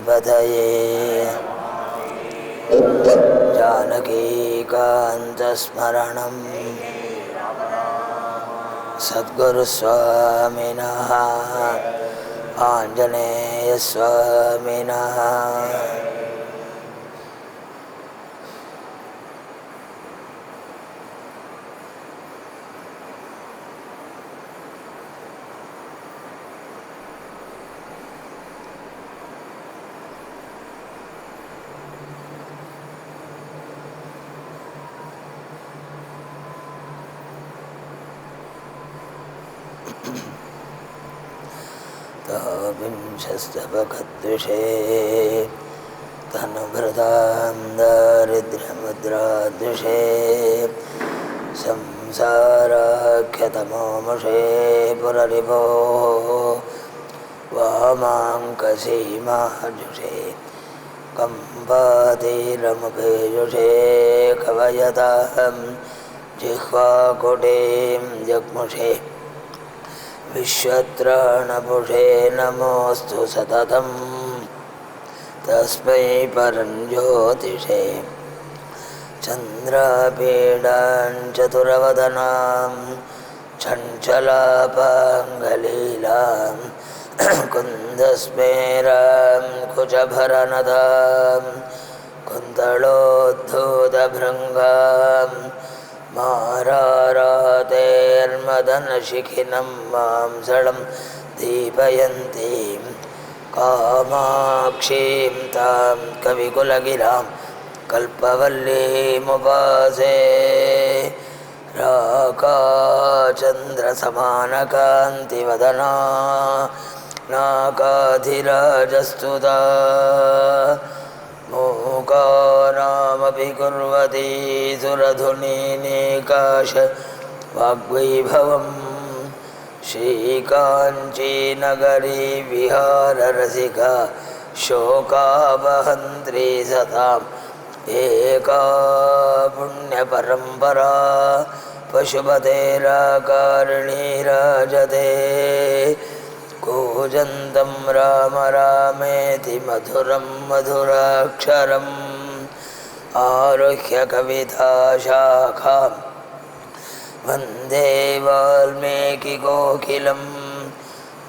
पतये जानकीकान्तस्मरणं सद्गुरुस्वामिनः आञ्जनेयस्वामिनः विंशस्तवकद्विषे तनुभृतां दारिद्र्यमुद्राद्विषे संसाराख्यतमोमुषे पुररिभोः वामाङ्कसीमाजुषे कम्पातीरमुपेयुषे कवयतां जिह्वाकुटीं जग्मुषे विश्वत्राणपुषे नमोऽस्तु सततं तस्मै परञ्ज्योतिषे चन्द्रापीडां चतुरवदनां चञ्चलापाङ्गलीलां कुन्दस्मेरां कुचभरनदां कुन्तलोद्धूतभृङ्गां मारारातेर्मदनशिखिनं मांसलं दीपयन्तीं कामाक्षीं तां कविकुलगिरां कल्पवल्लीमुपासे राकाचन्द्रसमानकान्तिवदना नाकाधिराजस्तुता मूकानामपि कुर्वती सुरधुनीनीकाश वाग्वैभवं श्रीकाञ्चीनगरी विहाररसिका शोकावहन्त्री सताम् एका पुण्यपरम्परा पशुपतेराकारिणी राजते कूजन्तं राम रामेति मधुरं मधुराक्षरम् आरुह्य कविताशाखां वन्दे वाल्मीकिकोकिलं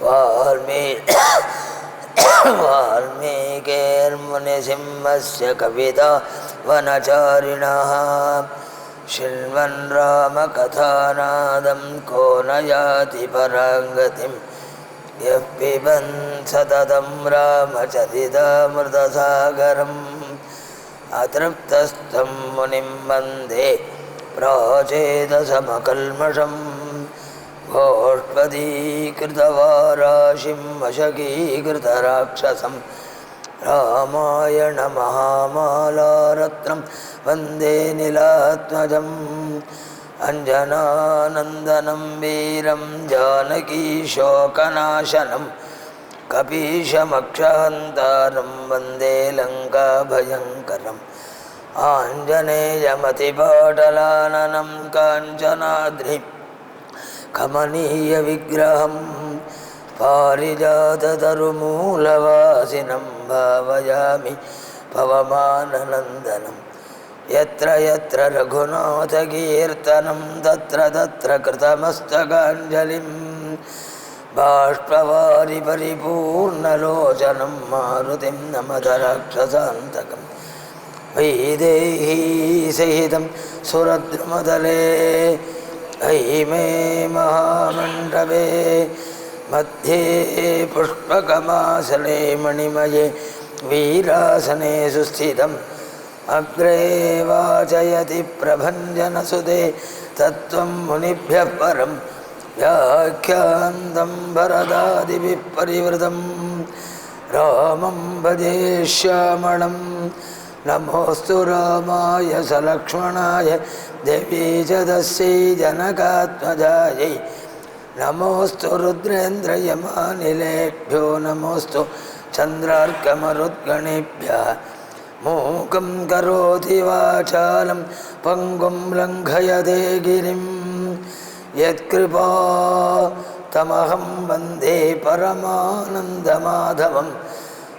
वाल्मीकिर्मुनिसिंहस्य कविता वनचारिणः शृण्वन् रामकथानादं को न याति पराङ्गतिं यः पिबन् सततं रामचरितामृतसागरम् अतृप्तस्थं मुनिं वन्दे प्राचेतसमकल्मषं भोष्पदीकृतवाराशिं वशकीकृतराक्षसं रामायणमहामालारत्नं वन्दे नीलात्मजम् अञ्जनानन्दनं वीरं जानकीशोकनाशनं कपीशमक्षहन्तारं वन्दे लङ्काभयङ्करम् आञ्जनेयमतिपाटलाननं काञ्चनाद्रि कमनीयविग्रहं पारिजाततरुमूलवासिनं भावयामि पवमाननन्दनं यत्र यत्र रघुनाथकीर्तनं तत्र तत्र कृतमस्तकाञ्जलिं बाष्पवारि परिपूर्णलोचनं मारुतिं नमत राक्षसान्तकम् वैदेही सहितं सुरद्रुमतले हैमे महामण्डपे मध्ये पुष्पकमासने मणिमये वीरासने सुस्थितम् अग्रे वाचयति प्रभञ्जनसुते तत्त्वं मुनिभ्यः परं व्याख्यान्तं भरदादिभिः परिवृतं रामं भजे श्यामलं नमोऽस्तु रामाय सलक्ष्मणाय देवी च तस्यै जनकात्मजायै नमोऽस्तु रुद्रेन्द्रयमानिलेभ्यो नमोऽस्तु चन्द्रार्कमरुद्गणेभ्यः मूकं करोति वाचालं पङ्गुं लङ्घयते गिरिं यत्कृपा तमहं वन्दे परमानन्दमाधवं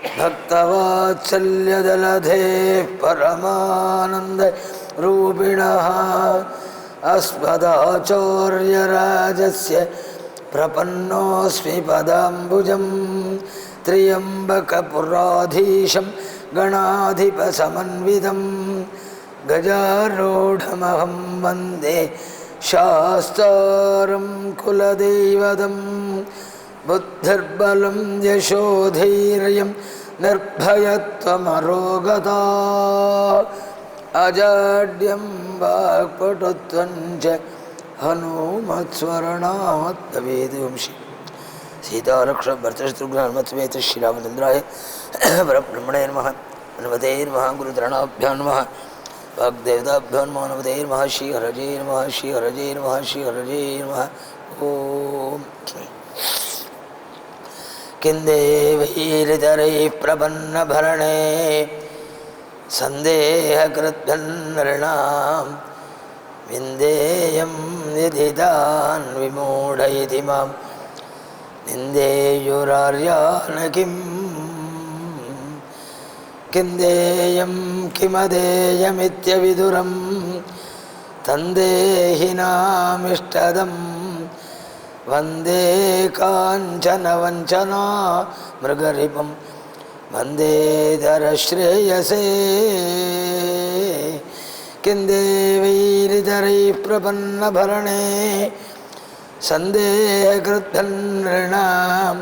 भक्तवात्सल्यदलधे परमानन्दरूपिणः अस्मदाचार्यराजस्य प्रपन्नोऽस्मि पदाम्बुजं त्र्यम्बकपुराधीशं गणाधिपसमन्वितं गजारूढमहं वन्दे शास्तारं कुलदैवतं बुद्धिर्बलं यशोधैर्यं निर्भयत्वमरोगता अजाड्यं वाक्पटुत्वं च हनुमत्स्मरणात् भवेत्। सीतालक्ष्मण भरतशत्रुघ्न हनुमत्समेत श्रीरामचन्द्राय परब्रह्मणे नमः। हनुमते नमः। गुरुचरणाभ्यां नमः। वाग्देवताभ्यो नमो हनुमते नमः। श्रीहरये नमः। श्रीहरये नमः। श्रीहरये नमः। ओम किन्देवैरितरैः प्रपन्नभरणे सन्देहकृद्भन्नृणां विन्देयं निधितान् विमूढयति मां निन्देयुरार्यान् किन्देयं किमदेयमित्यविदुरं तन्देहिनामिष्टदं वन्दे काञ्चनवञ्चना मृगरिपुं वन्देधरश्रेयसे किन्देवैरितरैः प्रपन्नभरणे सन्देहकृद्भन्नृणां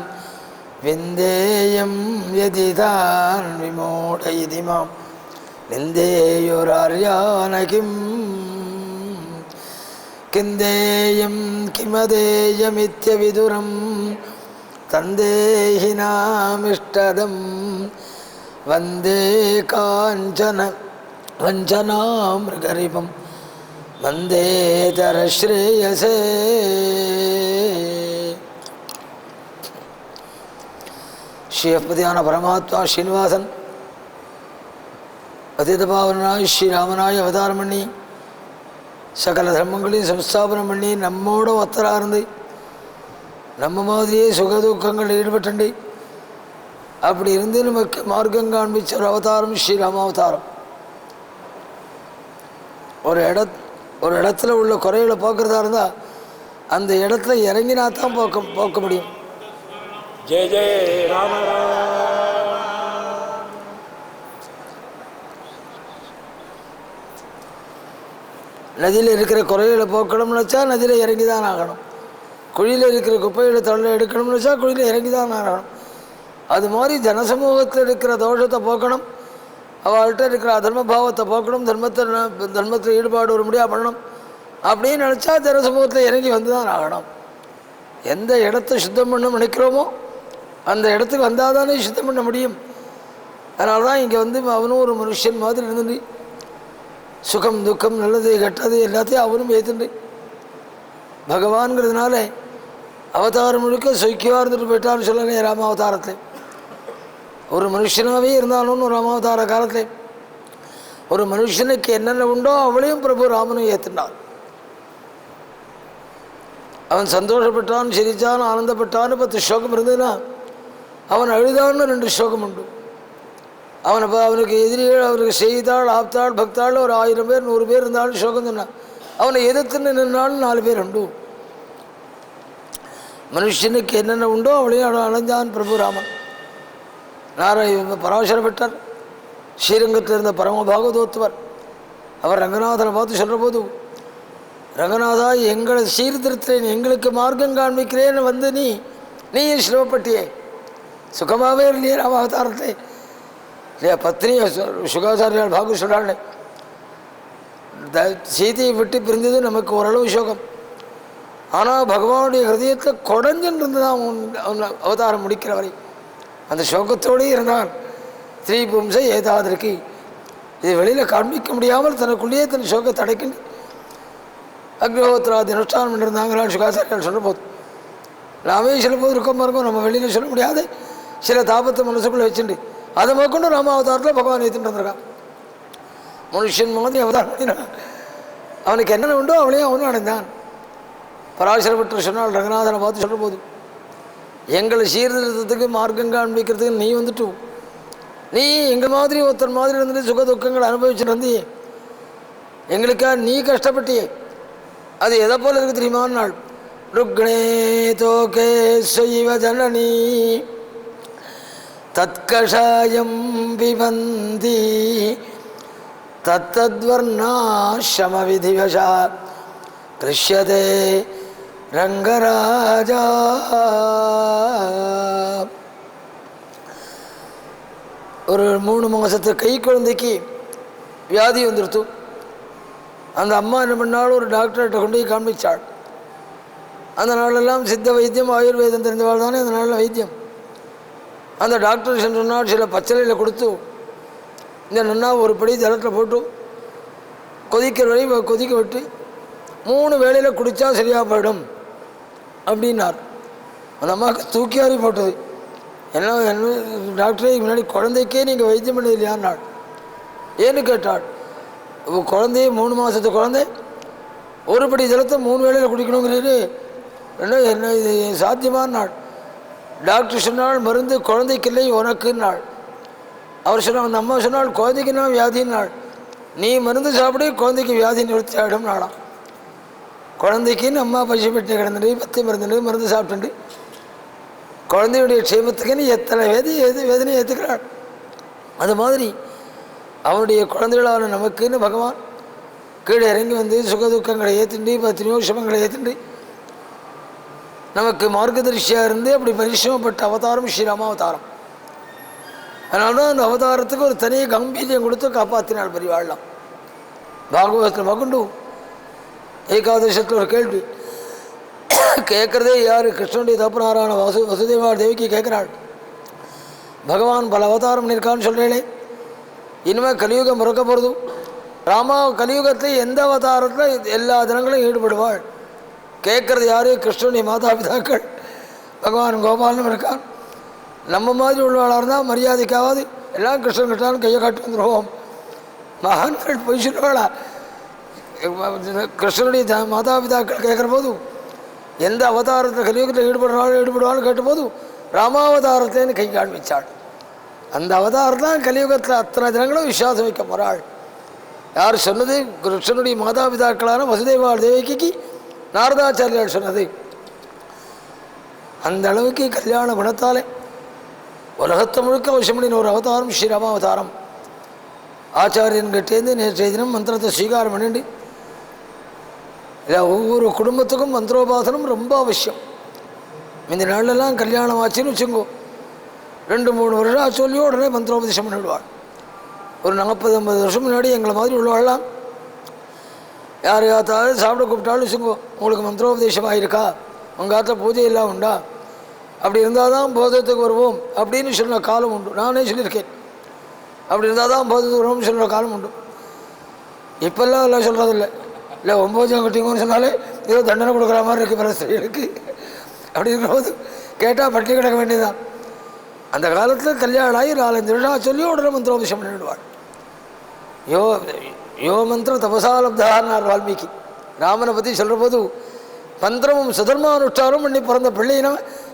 विन्देयं यदि तान् विमूढयति मां निन्देयुरार्यान् किन्देयं किमदेयमित्यविदुरं तन्देहिनामिष्टदं वन्दे काञ्चन वञ्चनामृगरिपुं वन्देतरश्रेयसे श्रीपतिயான பரமாத்மா ஸ்ரீனிவாசன் பதிதபாவனாய் ஸ்ரீராமனாய் அவதாரம் பண்ணி சகல தர்மங்களையும் சம்ஸ்தாபனம் பண்ணி நம்மோட ஒத்தராக இருந்து நம்ம மாதிரியே சுகதுக்கங்கள் ஈடுபட்டு அப்படி இருந்து நமக்கு மார்க்கம் காண்பிச்ச ஒரு அவதாரம் ஸ்ரீராமாவதாரம். ஒரு இடத்துல உள்ள குறைகளை போக்குறதா இருந்தால் அந்த இடத்துல இறங்கினா தான் போக்க முடியும். ஜெய ஜெய ராம. நதியில் இருக்கிற குறைகளை போக்கணும்னு வச்சா நதியில் இறங்கி தான் ஆகணும். குழியில் இருக்கிற குப்பைகளை தள்ள எடுக்கணும்னு வச்சா குழியில் இறங்கி தான் ஆகணும். அது மாதிரி ஜனசமூகத்தில் இருக்கிற தோஷத்தை போக்கணும், அவள்கிட்ட இருக்கிற அதர்ம பாவத்தை போக்கணும், தர்மத்தில் ஈடுபாடு ஒரு முடியாக பண்ணணும் அப்படின்னு நினச்சா ஜனசமூகத்தில் இறங்கி வந்து தான் ஆகணும். எந்த இடத்த சுத்தம் பண்ண நினைக்கிறோமோ அந்த இடத்துக்கு வந்தால் தானே சுத்தம் பண்ண முடியும். அதனால தான் இங்கே வந்து அவனும் ஒரு மனுஷன் மாதிரி இருந்துட்டு சுகம் துக்கம் நல்லது கெட்டது எல்லாத்தையும் அவனும் ஏற்றுண்டு பகவான்கிறதுனால அவதாரம் முழுக்க சொய்க்கியாக இருந்துட்டு போயிட்டான்னு சொல்லலே. ராமாவதாரத்தில் ஒரு மனுஷனாகவே இருந்தாலும் ஒரு ராமாவதார காலத்தில் ஒரு மனுஷனுக்கு என்னென்ன உண்டோ அவளையும் பிரபு ராமனும் ஏற்றுண்டான். அவன் சந்தோஷப்பட்டான், சிரித்தான், ஆனந்தப்பட்டான்னு 10 ஸ்லோகம் இருந்ததுன்னா அவன் அழுதான்னு 2 ஸ்லோகம் உண்டு. அவனுக்கு எதிரிகள், அவருக்கு செய்தாள், ஆப்தாள், பக்தாள் ஒரு 1000 பேர் 100 பேர் இருந்தாலும் ஸ்லோகம் சொன்னான். அவனை எதிர்த்துன்னு நின்றாலும் 4 பேர் உண்டு. மனுஷனுக்கு என்னென்ன உண்டோ அவளையும் அடைஞ்சான் பிரபு ராமன். பராசரப்பட்டார் ஸ்ரீரங்கத்தில் இருந்த பரம பாகவதோத்துவர். அவர் ரங்கநாதனை பார்த்து சொல்கிற போது, ரங்கநாதா எங்களை சீர்திருத்தேன், எங்களுக்கு மார்க்கம் காண்பிக்கிறேன்னு வந்து நீ சிரமப்பட்டியே, சுகமாகவே இல்லையே ராமாவதாரத்தை இல்லையா? பத்னி சுகாச்சாரியால் பாகு சொல்கிறாள், சீதையை விட்டு பிரிந்தது நமக்கு ஓரளவு சோகம், ஆனால் பகவானுடைய ஹிருதயத்தில் கொடஞ்சன் இருந்துதான் அவன் அவதாரம் முடிக்கிற வரை அந்த சோகத்தோடு இருந்தான். ஸ்ரீபும்சை ஏதாதற்கு இது வெளியில் காண்பிக்க முடியாமல் தனக்குள்ளேயே தன் சோகத்தை அடைக்கின்ற அக்னிஹோத்ராதி அனுஷ்டானம் பண்ணியிருந்தாங்களான்னு சுகாச்சாரியால் சொல்ல போது நாமே சில போது இருக்கமாக இருக்கும், நம்ம வெளியில் சொல்ல முடியாது சில தாபத்தை மனசுக்குள்ளே வச்சுட்டு அதை மேற்கொண்டு ராமாவதாரத்தில் பகவான் ஏற்றுட்டு வந்திருக்கான். மனுஷன் மாதிரி அவதாரம் பண்ணினான். அவனுக்கு என்னென்ன உண்டோ அவளையும் அவனும் அடைந்தான். பராசரப்பட்டு சொன்னால் ரங்கநாதனை பார்த்து சொல்கிற போது, எங்களை சீர்திருத்தத்துக்கு மார்க்கம் காண்பிக்கிறதுக்கு நீ வந்துட்டு நீ எங்கள் மாதிரி ஒருத்தர் மாதிரி இருந்துட்டு சுக துக்கங்கள் அனுபவிச்சுட்டு வந்து எங்களுக்கா நீ கஷ்டப்பட்டியே, அது எதை போல இருக்கு தெரியுமா? நாள் ருக்னே தோகே சைவ ஜனனி தத்கஷாயம் பிபந்தி தத்தத்வர்ணாஷ்ரம விதிவசா கிருஷ்யதே ரங்கராஜா. ஒரு 3 மாதத்து கை குழந்தைக்கு வியாதி வந்துடுத்து. அந்த அம்மா என்ன பண்ணாலும் ஒரு டாக்டர்கிட்ட கொண்டு போய் காண்பிச்சாள். அந்த நாளெல்லாம் சித்த வைத்தியம் ஆயுர்வேதம் தெரிஞ்சவாள் தானே அந்த நாளில் வைத்தியம். அந்த டாக்டர் சொன்னால் சில பச்சளையில் கொடுத்து இந்த நன்னா ஒரு படி ஜலத்தில் போட்டு கொதிக்கிற வரை கொதிக்க விட்டு 3 வேளையில் குடித்தா சரியாக போயிடும் அப்படின்னார். அந்த அம்மாவுக்கு தூக்கியாரி போட்டது. என்ன டாக்டரே முன்னாடி குழந்தைக்கே நீங்கள் வைத்தியம் பண்ணது இல்லையான்னாள். ஏன்னு கேட்டாள். குழந்தைய 3 மாதத்து குழந்தை ஒரு படி ஜலத்தை 3 வேளையில் குடிக்கணுங்கிறது என்ன இது சாத்தியமான நாள். டாக்டர் சொன்னால் மருந்து குழந்தைக்கு இல்லை உனக்குன்னாள். அவர் சொன்னால் அந்த அம்மா சொன்னால் குழந்தைக்குன்னா வியாதின்னாள். நீ மருந்து சாப்பிடு குழந்தைக்கு வியாதி நிவர்த்தி ஆகிடும் நாளாம். குழந்தைக்குன்னு அம்மா பசி பெட்டு கிடந்துட்டு 10 மருந்து சாப்பிட்டுண்டு குழந்தையுடைய க்ஷேமத்துக்குன்னு எத்தனை வேதனை ஏற்றுக்கிறாள். அது மாதிரி அவனுடைய குழந்தைகளான நமக்குன்னு பகவான் கீழே இறங்கி வந்து சுகதுக்கங்களை ஏற்றுண்டு 10 நிமிஷங்களை ஏற்றுண்டு நமக்கு மார்க்கதரிசியாக இருந்து அப்படி பரிசிரமப்பட்ட அவதாரம் ஸ்ரீராமாவதாரம். அதனால தான் அந்த அவதாரத்துக்கு ஒரு தனிய கம்பீரியம் கொடுத்து காப்பாற்றினாள் பெரியவாழ்லாம். பாகவதத்தில் மகுண்டு ஏகாதசத்தில் ஒரு கேள்வி கேட்குறதே யார்? கிருஷ்ணனுடைய தப்புனாரான வசுதேவா தேவிக்கு கேட்குறாள். பகவான் பல அவதாரம் பண்ணியிருக்கான்னு சொல்கிறேனே, இனிமேல் கலியுகம் பிறக்க போகிறது. ராமா கலியுகத்தில் எந்த அவதாரத்தில் எல்லா தினங்களும் ஈடுபடுவாள். கேட்குறது யார்? கிருஷ்ணனுடைய மாதாபிதாக்கள் பகவான் கோபாலனும் இருக்கான். நம்ம மாதிரி உள்ளவாளாக இருந்தால் மரியாதைக்காவது எல்லாம் கிருஷ்ணன் கிருஷ்ணான்னு கையை காட்டி வந்துடுவோம். மகான்கள் போய் சொல்லுவாளா? கிருஷ்ணனுடைய மாதாபிதாக்கள் கேட்குற போது எந்த அவதாரத்தில் கலியுகத்தில் ஈடுபடுவான்னு கேட்டபோது ராமாவதாரத்திலேன்னு கை காண்பிச்சாள். அந்த அவதாரம் தான் கலியுகத்தில் அத்தனை தினங்களும் விசுவாசம் வைக்க போகிறாள். யார் சொன்னது? கிருஷ்ணனுடைய மாதாபிதாக்களான வசுதேவா தேவிக்கு நாரதாச்சாரியால் சொன்னது. அந்த அளவுக்கு கல்யாண குணத்தாலே உலகத்தை முழுக்க வசமணின் ஒரு அவதாரம் ஸ்ரீராமாவதாரம். ஆச்சாரியன் கிட்டேருந்து நேற்றைய தினம் மந்திரத்தை ஸ்வீகாரம் பண்ணிட்டு இல்லை ஒவ்வொரு குடும்பத்துக்கும் மந்திரோபாசனம் ரொம்ப அவசியம். இந்த நாள்லெல்லாம் கல்யாணம் ஆச்சுன்னு வச்சுங்கோ 2-3 வருஷம் சொல்லியோ உடனே மந்திரோபதேசம் பண்ணிவிடுவாள். ஒரு 40-50 வருஷம் முன்னாடி எங்களை மாதிரி உள்ளவாள்லாம் யார் யாத்தாவது சாப்பிட கூப்பிட்டாலும் வச்சுங்கோ, உங்களுக்கு மந்திரோபதேசம் ஆகிருக்கா, உங்கள் ஆற்ற பூஜை எல்லாம் உண்டா, அப்படி இருந்தால் தான் போதத்துக்கு வருவோம் அப்படின்னு சொன்ன காலம் உண்டு. நானே சொல்லியிருக்கேன், அப்படி இருந்தால் தான் போதத்துக்கு வருவோம்னு சொல்கிற காலம் உண்டு. இப்போல்லாம் எல்லாம் சொல்கிறதில்லை. இல்லை 9 கட்டிங்கன்னு சொன்னாலே ஏதோ தண்டனை கொடுக்குற மாதிரி இருக்குது பல ஸ்திரீகளுக்கு. அப்படி இருக்கிறபோது கேட்டால் பட்டி கிடக்க வேண்டியதுதான். அந்த காலத்தில் கல்யாணம் ஆகி 4-5 வருஷம் சொல்லி உடனே மந்திரோபதேசம் பண்ணிவிடுவாள். யோ மந்திரம் தபசாலப்தான்னார் வால்மீகி. ராமனை பற்றி சொல்கிற போது மந்திரமும் சுதர்மானுஷ்டானம் பண்ணி பிறந்த பிள்ளையினா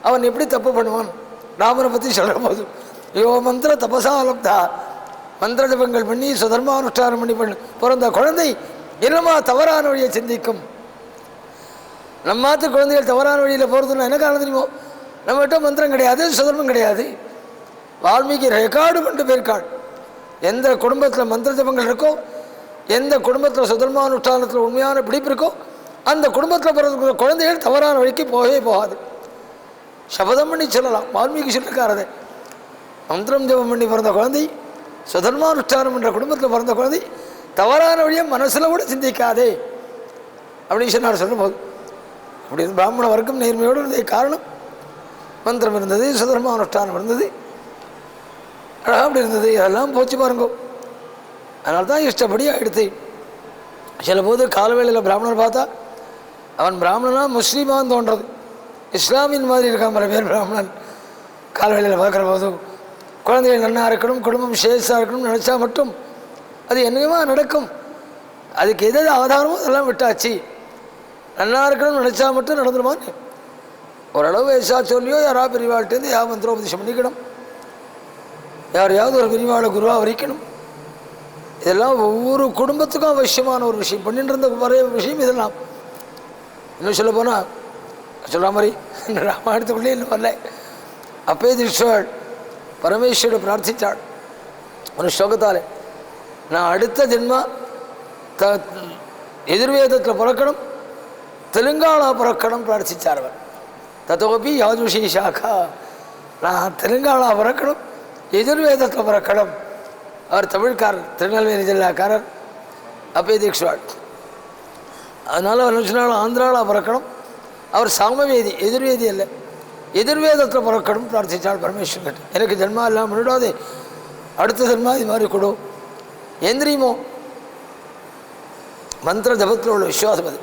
அவன் எப்படி தப்பு பண்ணுவான்? ராமனை பற்றி சொல்கிற போது யோ மந்திர தபசாலப்தா, மந்திர ஜபங்கள் பண்ணி சுதர்மானுஷ்டானம் பண்ணி பிறந்த குழந்தை என்னமா தவறான வழியை சிந்திக்கும். நம்மாத்து குழந்தைகள் தவறான வழியில் போகிறதுன்னா என்ன காரணம் தெரியுமோ? நம்மகிட்ட மந்திரம் கிடையாது, சுதர்மம் கிடையாது. வால்மீகி ரெக்கார்டு பண்ணிட்டு போயிருக்காள். எந்த குடும்பத்தில் மந்திர ஜபங்கள் இருக்கோ, எந்த குடும்பத்தில் சுதர்மானுஷ்டானத்தில் உண்மையான பிடிப்பு இருக்கோ, அந்த குடும்பத்தில் பிறந்த குழந்தைகள் தவறான வழிக்கு போகவே போகாது. சபதம் பண்ணி சொல்லலாம். வால்மீகி சொல்லியிருக்கார். அதை மந்திரம் ஜபம் பண்ணி பிறந்த குழந்தை, சுதர்மானுஷ்டானம் என்ற குடும்பத்தில் பிறந்த குழந்தை தவறான வழியை மனசில் கூட சிந்திக்காதே அப்படின்னு சொன்னார். சொல்லும்போது அப்படி பிராமண வர்க்கம் நேர்மையோடு இருந்தது. காரணம் மந்திரம் இருந்தது, சுதர்மானுஷ்டானம் இருந்தது, அழகாக அப்படி இருந்தது. அதெல்லாம் போச்சு பாருங்கோ. அதனால தான் இஷ்டப்படி ஆகிடுது. சில போது காலவேளையில் பிராமணர் பார்த்தா அவன் பிராமணனா முஸ்லீமான்னு தோன்றது. இஸ்லாமின் மாதிரி இருக்கான் பல பேர் பிராமணன். காலவேளையில் பார்க்குற போது குழந்தைகள் நன்னா இருக்கணும், குடும்பம் சேஷாக இருக்கணும்னு நினச்சா மட்டும் அது என்னமா நடக்கும். அதுக்கு எது ஆதாரமோ அதெல்லாம் விட்டாச்சு. நல்லா இருக்கணும்னு நினச்சா மட்டும் நடந்துருமான்னு ஓரளவு வயசா சொல்லியோ யாராவது பெரியவாழ்கிட்டேருந்து மந்திரோபதேசம் பண்ணிக்கணும். யாரையாவது ஒரு பெரியவாளை குருவாக வரிக்கணும். இதெல்லாம் ஒவ்வொரு குடும்பத்துக்கும் அவசியமான ஒரு விஷயம். பண்ணிட்டு இருந்த வரைய விஷயம் இதெல்லாம். இன்னும் சொல்ல போனால் சொல்கிற மாதிரி ராமாயணத்துக்குள்ளே இன்னும் வரல. அப்பே திருஷ்டாள் பரமேஸ்வரோட பிரார்த்தித்தாள் ஒரு ஸ்லோகத்தால், நான் அடுத்த ஜென்மா எதிர்வேதத்தில் பிறக்கணும், தெலுங்கானா பிறக்கணும் பிரார்த்தித்தார் அவர். தத்தோபி யாதுஷி சாக்கா, நான் தெலுங்கானா பிறக்கணும், எதிர்வேதத்தில் பிறக்கணும். அவர் தமிழ்காரர், திருநெல்வேலி ஜில்லாக்காரர் அப்பே தீக்ஷாள். அதனால் அவர் நினச்சினாலும் ஆந்திராவில் பிறக்கணும். அவர் சாமவேதி, எதிர்வேதி அல்ல, எதிர்வேதத்தில் பிறக்கணும் பிரார்த்தித்தாள் பரமேஸ்வரன். எனக்கு ஜென்மா இல்லாமல் விடாதே, அடுத்த ஜென்மா இது மாதிரி கொடு. ஏன் தெரியுமோ, மந்திர ஜபத்தில் உள்ள விசுவாசம் அது.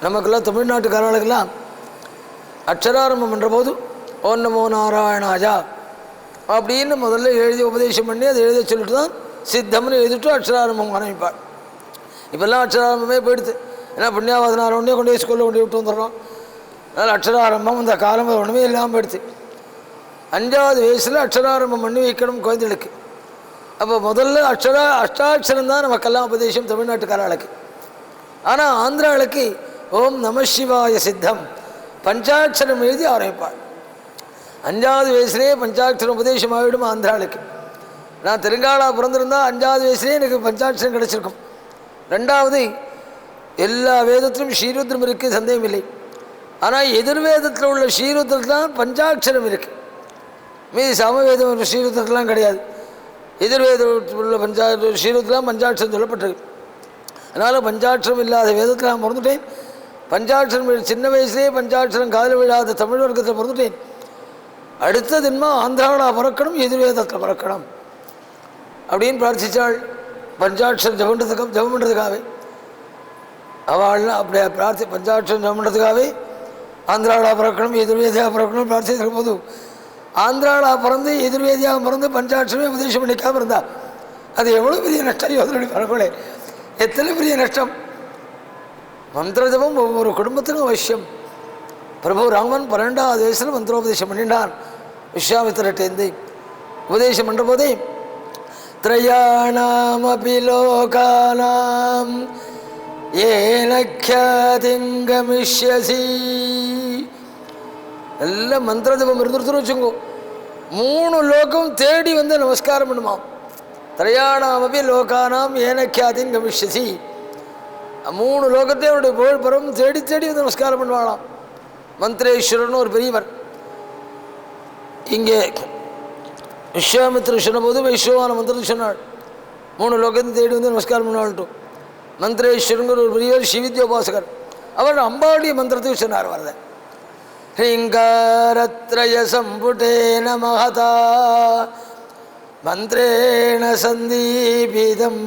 நமக்கெல்லாம் தமிழ்நாட்டுக்காரர்களுக்கெல்லாம் அக்ஷராரம்பம் பண்ணுற போது ஓம் நமோ நாராயணாஜா அப்படின்னு முதல்ல எழுதி உபதேசம் பண்ணி அதை எழுத சொல்லிட்டு தான் சித்தம்னு எழுதிட்டு அக்ஷராரம்பம் ஆரம்பிப்பாள். இப்போல்லாம் அக்ஷராரம்பமே போயிடுது. ஏன்னா புண்ணியாவாதனார் ஒன்றே கொண்டு போய் ஸ்கூலில் கொண்டு விட்டு வந்துடுறோம். அதனால் அக்ஷராரம்பம் இந்த காலம் ஒன்றுமே இல்லாமல் போயிடுது. 5வது வயசில் அக்ஷராரம்பம் பண்ணி வைக்கணும் குழந்தைகளுக்கு. அப்போ முதல்ல அஷ்டாட்சரம் தான் நமக்கெல்லாம் உபதேசம் தமிழ்நாட்டுக்காரர்களுக்கு. ஆனால் ஆந்திராவுக்கு ஓம் நம சிவாய சித்தம் பஞ்சாட்சரம் எழுதி ஆரம்பிப்பாள். 5வது வயசுலேயே பஞ்சாட்சரம் உபதேசம் ஆகிடும் ஆந்திராவுக்கு. நான் தெலுங்கானா பிறந்திருந்தால் 5வது வயசுலேயே எனக்கு பஞ்சாட்சரம் கிடச்சிருக்கும். 2வது எல்லா வேதத்திலும் ஸ்ரீருத்ரம் இருக்குது, சந்தேகம் இல்லை. ஆனால் எதிர்வேதத்தில் உள்ள ஸ்ரீருத்ரத்தில் தான் பஞ்சாட்சரம் இருக்குது. மீதி சமவேதம் ஸ்ரீருத்ரத்துலாம் கிடையாது. எதிர்வேதத்தில் உள்ள ஸ்ரீருத்ரலாம் பஞ்சாட்சரம் சொல்லப்பட்டிருக்கு. அதனால் பஞ்சாட்சரம் இல்லாத வேதத்தில் நான் பிறந்துட்டேன். பஞ்சாட்சரம் சின்ன வயசுலேயே பஞ்சாட்சரம் காதில் விழாத தமிழ் வர்க்கத்தில் பிறந்துட்டேன். அடுத்த ஜென்மா ஆந்திராவில் பிறக்கணும், எதிர்வேதத்தில் பிறக்கணும் அப்படின்னு பிரார்த்தித்தாள். பஞ்சாட்சரம் ஜபம் பண்ணுறதுக்காகவே அவள்லாம் அப்படியே பஞ்சாட்சரம் ஜபம் பண்ணுறதுக்காகவே ஆந்திராவில் பிறக்கணும், எதிர்வேதியாக பிறக்கணும் பிரார்த்திக்கும் போது ஆந்திராவில் பிறந்து எதிர்வேதியாக பிறந்து பஞ்சாட்சரமே உபதேசம் பண்ணிக்காமல் இருந்தா அது எவ்வளோ பெரிய நஷ்டம். யோசனை பரவாயில்ல, எத்தனை பெரிய நஷ்டம். மந்திர ஜபம் ஒவ்வொரு குடும்பத்துக்கும் அவசியம். பிரபு ராமன் 12வது வயசில் மந்திரோபதேசம் பண்ணிட்டான் விஸ்வாமித்திரட்டேந்து. உபதேசம் பண்ணுற போதே த்ரயாணாமபி லோகானாம் ஏன க்யாதிங்கமிஷ்யசி. நல்ல மந்திர ஜபம் இருந்துருத்துன்னு வச்சுக்கோ, 3 லோகம் தேடி வந்து நமஸ்காரம் பண்ணுமாம். த்ரயாணாமபி லோகானாம் ஏன க்யாதிங்கமிஷ்யசி. 3 லோகத்தை அவருடைய புகழ் பரம் தேடி தேடி வந்து நமஸ்காரம் பண்ணுவாளாம். மந்திரேஸ்வரன் ஒரு பெரியவர். இங்கே விஸ்வாமித்திரன் சொன்னபோது வைஷ்ணவான மந்திரத்தை சொன்னாள். 3 லோகத்தை தேடி வந்து நமஸ்காரம் பண்ணுவாள்ட்டும். மந்திரேஸ்வரங்கிற ஒரு பெரியவர் ஸ்ரீவித்யோபாசகர். அவர் அம்பாவுடைய மந்திரத்தை சொன்னார். வரத ஹிங்காரத்ரய சம்புடேன மகதா மந்திரேண சந்தீபிதம்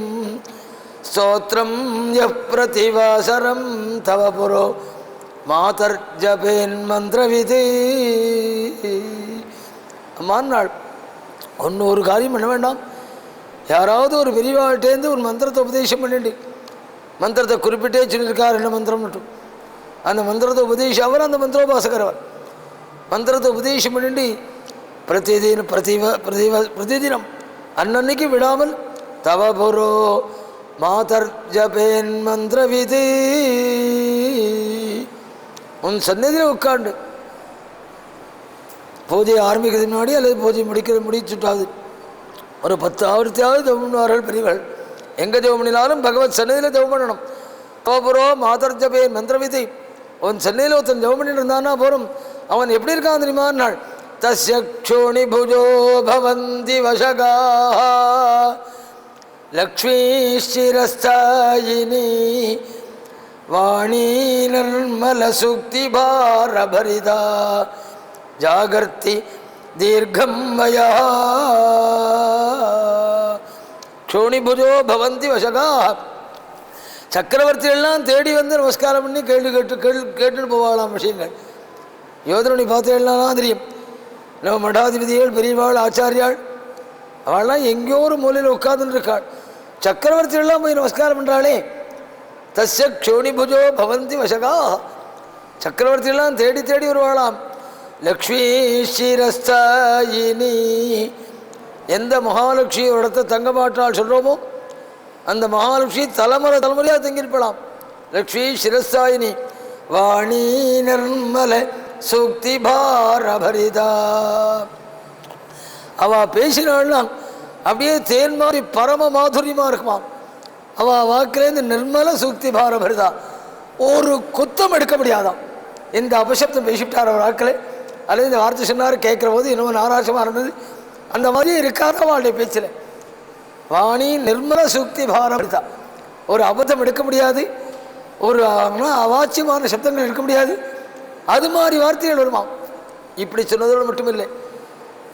ஸ்தோத்ரம் யப்ரதிவாசரம் தவ புரோ மாதர் ஜபேன் மந்திரவிதி. அம்மான்னாள், ஒரு காரியம் பண்ண வேண்டாம். யாராவது ஒரு பெரியவாழ்கிட்டேருந்து ஒரு மந்திரத்தை உபதேசம் பண்ணிட்டு மந்திரத்தை குறிப்பிட்டே சொல்லியிருக்கார் என்ன மந்திரம் மட்டும். அந்த மந்திரத்தை உபதேசம் அவர் அந்த மந்திரோபாசகர். அவர் மந்திரத்தை உபதேசம் பண்ணிட்டு பிரதிதினம் அன்னன்னைக்கு விடாமல் தவ புரோ மாதர் ஜபேன் மந்திரவிதி. உன் சன்னதியில் உட்காண்டு பூஜையை ஆரம்பிக்கிறது முன்னாடி அல்லது பூஜை முடிச்சுட்டாது ஒரு 10 ஆவர்த்தியாவது ஜெபம் பண்ணுவார்கள் பெரியவர்கள். எங்கே ஜெபம் பண்ணினாலும் பகவத் சன்னதியில் ஜெபம் பண்ணணும். தவபுரோ மாதர் ஜபேன் மந்திரவிதி. உன் சன்னதியில் ஒருத்தன் ஜெபம் பண்ணிட்டு இருந்தான்னா போகிறோம். அவன் எப்படி இருக்கான் தெரியுமா? நாள் தஸ்ய க்ஷோணி புஜோ பவந்தி வசகா லக்ஷ்மீஸ்சிரஸ்தாயினி வாணி நிர்மல சுக்தி பாரபரிதா ஜாகர்த்தி தீர்க்கம் வயா. க்ஷோணிபுஜோ பவந்தி வசகா. சக்கரவர்த்திகள்லாம் தேடி வந்து நமஸ்காரம் பண்ணி கேட்டுட்டு போவாளாம் விஷயங்கள். யோதனி பார்த்தேன்னா தெரியும். நம்ம மடாதிபதிகள் பெரியவாள் ஆச்சாரியாள் அவள்லாம் எங்கேயோ ஒரு மூலையில் உட்கார்ந்துட்டு இருக்காள். சக்கரவர்த்திகள்லாம் போய் நமஸ்காரம் பண்ணுறாளே. தஸ்ய க்ஷோணிபுஜோ பவந்தி வசகா. சக்கரவர்த்திகள்லாம் தேடி தேடி வருவாளாம். லக்ஷ்மி ஸ்ரீரஸ்தாயினி. எந்த மகாலட்சுமி ஒரு இடத்த தங்க மாட்டால் சொல்கிறோமோ அந்த மகாலட்சுமி தலைமுறை தலைமுறையாக தங்கியிருப்பலாம். லக்ஷ்மி சிரஸ்தாயினி வாணி நிர்மல சூக்தி பாரபரிதா. அவள் பேசினாள்னா அப்படியே தேன் மாதிரி பரம மாதுரியமாக இருக்குமா. அவள் வாக்கிலேருந்து நிர்மல சூக்தி பாரபரிதா. ஒரு குத்தம் எடுக்க முடியாதான். இந்த அபசப்தம் பேசிவிட்டார் அவர் வாக்கில், அல்லது இந்த வார்த்தை சொன்னார் கேட்குற போது இன்னும் நாராசமாக இருந்தது. அந்த மாதிரி இருக்காத அவளுடைய பேச்சில். வாணி நிர்மல சூக்தி பாரபரிதா. ஒரு அபத்தம் எடுக்க முடியாது, ஒரு அவாச்சியமான சப்தங்கள் எடுக்க முடியாது. அது மாதிரி வார்த்தைகள் வருமா. இப்படி சொன்னதோடு மட்டும் இல்லை,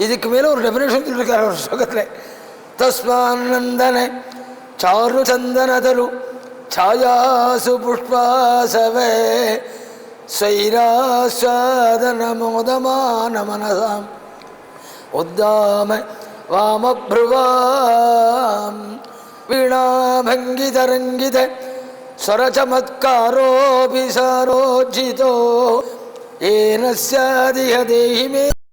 இதுக்கு மேலே ஒரு டெஃபினேஷன் சொல்லியிருக்கார் ஒரு ஸ்லோகத்தில். தஸ்மானந்தன சாரு சந்தனதரு ಛಾಯಾಸು ಪುಷ್ಪಾಸವೇ ಸ್ವೈರಾಸ್ವಾದನ ಮೋದಮಾನ ಮನಸಾಂ ಉದ್ದಾಮ ವಾಮಭ್ರುವಾಂ ವೀಣಾಭಂಗಿತರಂಗಿತ ಸ್ವರಚಮತ್ಕಾರೋಪಿ ಸಾರೋಜ್ಜಿತೋ ಏನ ಸ್ಯಾದಿಹ ದೇಹಿ ಮೇ